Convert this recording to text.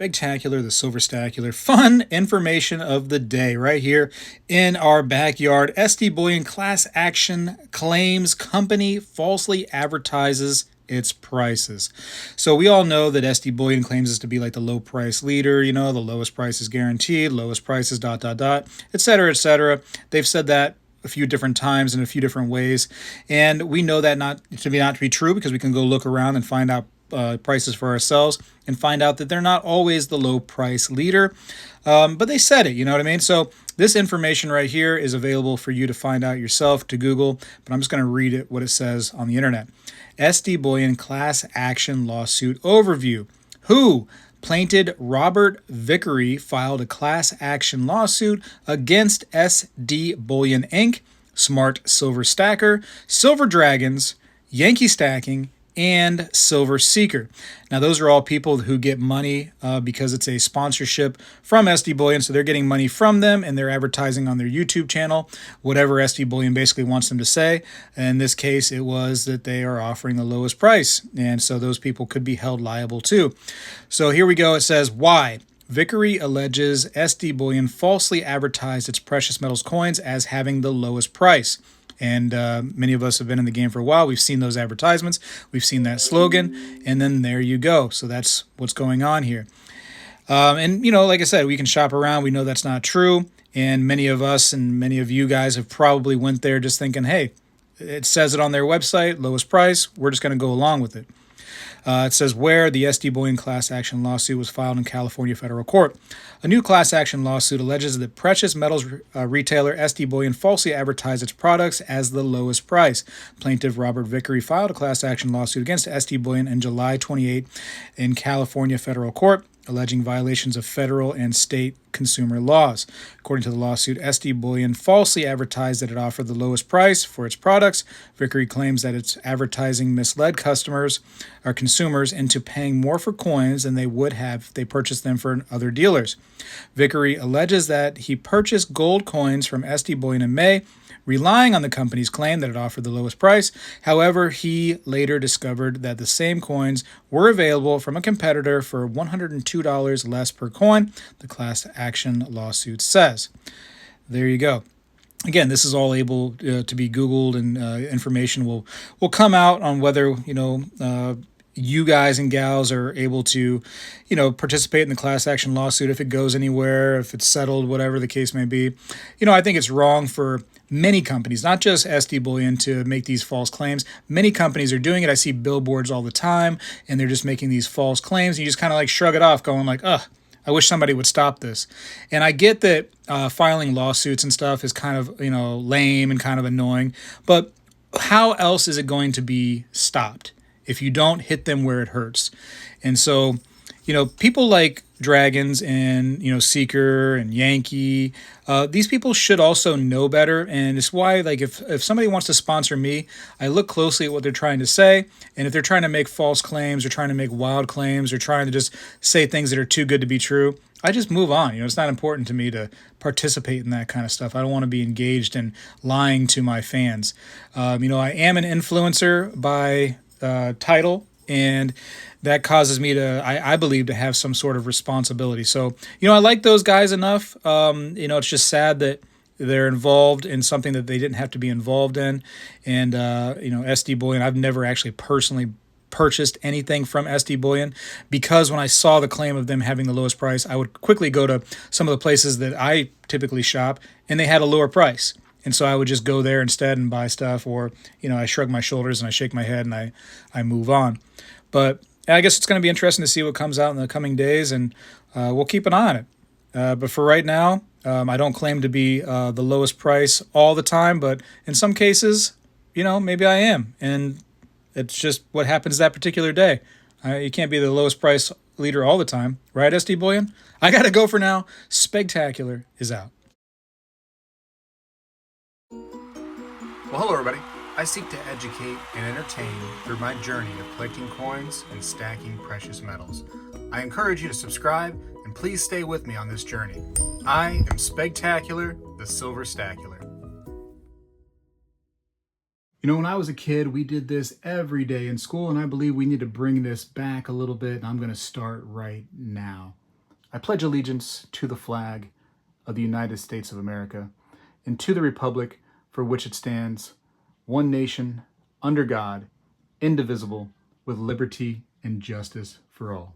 Spectacular, the Silverstacular, fun information of the day right here in our backyard. SD Bullion class action claims company falsely advertises its prices. So we all know that SD Bullion claims us to be like the low price leader, the lowest price is guaranteed, lowest prices, dot, dot, dot, et cetera, et cetera. They've said that a few different times in a few different ways. And we know that not to be true because we can go look around and find out prices for ourselves and find out that they're not always the low price leader. But they said it, you know what I mean? So this information right here is available for you to find out yourself, to Google, but I'm just going to read it, what it says on the internet. SD Bullion class action lawsuit overview. Who? Plaintiff Robert Vickery filed a class action lawsuit against SD Bullion Inc., Smart Silver Stacker, Silver Dragons, Yankee Stacking, and Silver Seeker. Now, those are all people who get money because it's a sponsorship from SD Bullion, so they're getting money from them, and they're advertising on their YouTube channel whatever SD Bullion basically wants them to say. In this case, it was that they are offering the lowest price, and so those people could be held liable too. So here we go. It says, why? Vickery alleges SD Bullion falsely advertised its precious metals coins as having the lowest price. And many of us have been in the game for a while. We've seen those advertisements. We've seen that slogan. And then there you go. So that's what's going on here. And, like I said, we can shop around. We know that's not true. And many of us and many of you guys have probably went there just thinking, hey, it says it on their website, lowest price. We're just going to go along with it. It says where the SD Bullion class action lawsuit was filed in California federal court. A new class action lawsuit alleges that precious metals retailer SD Bullion falsely advertised its products as the lowest price. Plaintiff Robert Vickery filed a class action lawsuit against SD Bullion in July 28 in California federal court, alleging violations of federal and state consumer laws. According to the lawsuit, SD Bullion falsely advertised that it offered the lowest price for its products. Vickery claims that its advertising misled customers or consumers into paying more for coins than they would have if they purchased them from other dealers. Vickery alleges that he purchased gold coins from SD Bullion in May, relying on the company's claim that it offered the lowest price. However, he later discovered that the same coins were available from a competitor for $102 less per coin, the class action lawsuit says. There you go. Again, this is all able to be Googled, and information will come out on whether, you guys and gals are able to, participate in the class action lawsuit, if it goes anywhere, if it's settled, whatever the case may be. I think it's wrong for many companies, not just SD Bullion, to make these false claims. Many companies are doing it. I see billboards all the time, and they're just making these false claims. And you just kind of like shrug it off, going like, ugh, I wish somebody would stop this. And I get that filing lawsuits and stuff is kind of, lame and kind of annoying. But how else is it going to be stopped if you don't hit them where it hurts? And so, people like Dragons and, Seeker and Yankee, these people should also know better. And it's why, like, if somebody wants to sponsor me, I look closely at what they're trying to say. And if they're trying to make false claims or trying to make wild claims or trying to just say things that are too good to be true, I just move on. It's not important to me to participate in that kind of stuff. I don't want to be engaged in lying to my fans. I am an influencer by title, and that causes me to, I believe, to have some sort of responsibility. So, I like those guys enough. It's just sad that they're involved in something that they didn't have to be involved in. And, SD Bullion, I've never actually personally purchased anything from SD Bullion, because when I saw the claim of them having the lowest price, I would quickly go to some of the places that I typically shop, and they had a lower price. And so I would just go there instead and buy stuff, or, I shrug my shoulders and I shake my head and I move on. But I guess it's going to be interesting to see what comes out in the coming days, and we'll keep an eye on it. But for right now, I don't claim to be the lowest price all the time, but in some cases, maybe I am. And it's just what happens that particular day. You can't be the lowest price leader all the time, right, SD Bullion? I got to go for now. Spectacular is out. Well, hello everybody. I seek to educate and entertain through my journey of collecting coins and stacking precious metals. I encourage you to subscribe, and please stay with me on this journey. I am Spegtacular, the Silverstacular. When I was a kid, we did this every day in school, and I believe we need to bring this back a little bit, and I'm going to start right now. I pledge allegiance to the flag of the United States of America and to the republic for which it stands, one nation, under God, indivisible, with liberty and justice for all.